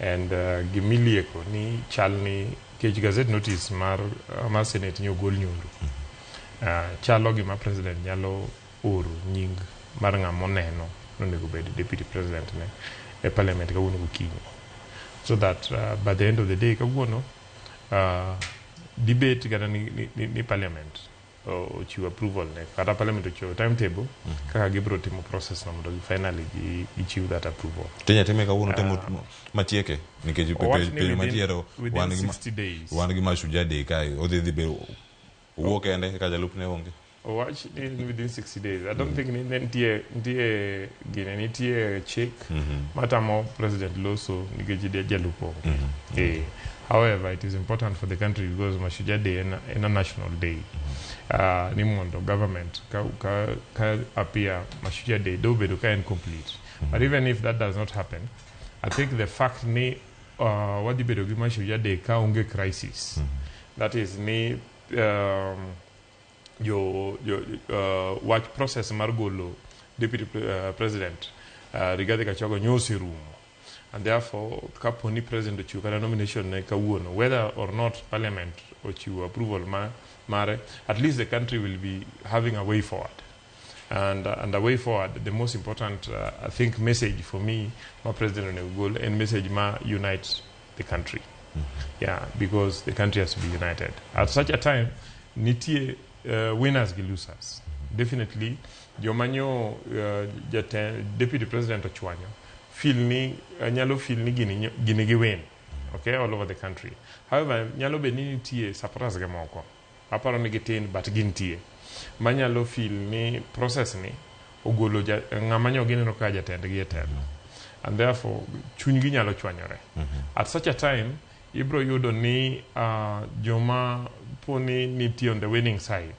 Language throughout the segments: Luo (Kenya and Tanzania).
and gimilieko ni chalni kech gazette notice mar Senate ni ogol nyoro. Chalo gima president nyalo oro nying mar ng'ama oneno nonego bed deputy president ne e parliament kawuono gokinyi, so that by the end of the day kawuono debate kata ni parliament ochiwo approval ne kata parliament ochiwo timetable kaka gibiro timo process no mondo finally gichiw that approval. Tenya time kawuono temo matieke nikech piny machiero within 60 days wan gi Mashujaa day kai odhi be wuok ende ka jalupne onge. Watch within 60 days. I don't think nitie chik matamo president loso nikech jalupo. However, it is important for the country because Mashujaa day is a national day. Ni mondo government ka appear Mashujaa day do bedo ka incomplete. But even if that does not happen, I think the fact ni wadi bedo gi Mashujaa day ka onge crisis. That is ni watch process mar golo deputy president Rigathi Gachagua nyosi rumo, and therefore kaponi president ochiwo kata nomination ne kawuono, whether or not parliament ochiwo approval mare, at least the country will be having a way forward. And the way forward, the most important I think message for me my president goal and message ma unite the country. Yeah, because the country has to be united at such a time. Nitie winners and losers. Definitely, jomanyo deputy president ochwanyo feel ni nyalo feel ni gini gi win, okay, all over the country. However, nyalo be ni nitie surprise ga moko aparo ni gitin but gintie manyalo feel ni process ni ogolo ng'amanyo gineno ka jatend gi eterno, and therefore chuny gi nyalo chwanyore. At such a time ibro yudo ni joma poni nitie on the winning side,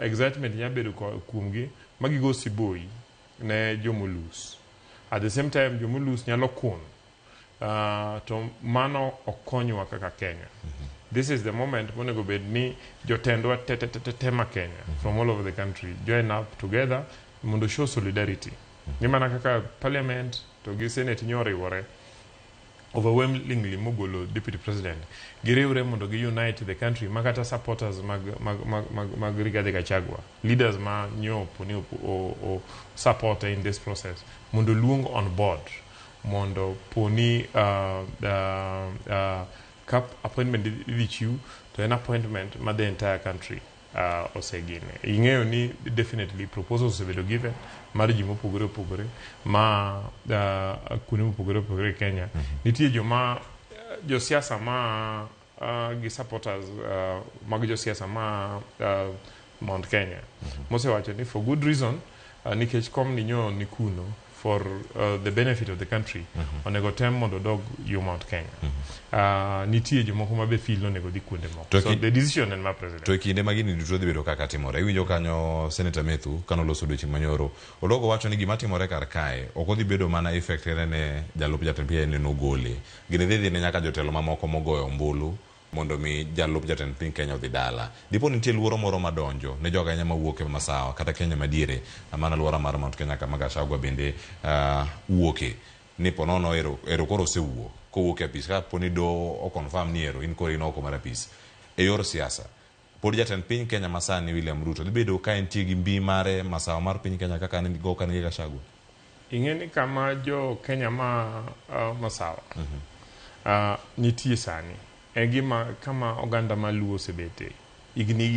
excitement nyabedo kuomgi magigo siboi ne jomolus. At the same time jomolus nyalo kun to mano okonywa kaka Kenya. This is the moment monego bed ni jotendwa tema Kenya from all over the country join up together mondo show solidarity. Ni mana kaka parliament to gi senate nyoriwore overwhelmingly mogolo deputy president giriwre mondo gi unite the country, makata supporters mag Rigathi Gachagua, leaders ma nyopo ni o support in this process mondo luong on board mondo poni cap appointment dhi chiw to an appointment ma the entire country osegine. Ing'eyo ni definitely proposals osebedo given mar ji mopogore opogore ma kuonde mopogore opogore Kenya. Nitie josiasa ma gi supporters mag josiasa ma Mount Kenya mosewacho ni for good reason nikech kom ni nyo ni kuno for the benefit of the country onego tem mondo dog yo Mount Kenya. Nitie jomoko mabe feel onego dhi kuonde moko. So the decision and my president. To kinde magini duto dhi bedo kaka timore. Iwinjo kanyo Senator Methu kanoloso dochi manyoro. Ologo wacho ni gima timore kar kae ok odhi bedo mana effect ne jalup jatend piny ne nogole. Gine dhi ne nyaka jotelo mamoko mogoyo ombulu mondo mi jalup jatend piny Kenya odhi dala. Dipo nitie luoro moro madonjo ne joga Kenya mawuok e masawa kata Kenya madiere amana luoro mar Mount Kenya kama Gachagua bende wuoke ni ponono ero koro sewuo kowuok e apis ka poni do o confirm ni ero in koro inoko mar apis e yor siasa. Pod jatend piny Kenya masani William Ruto dhi bedo ka entie gi mbi mare masawa mar piny Kenya kaka ne go kan Gachagua. Ing'eni kama jo Kenya ma masawa nitie sani e gima kama oganda maluo sebete igni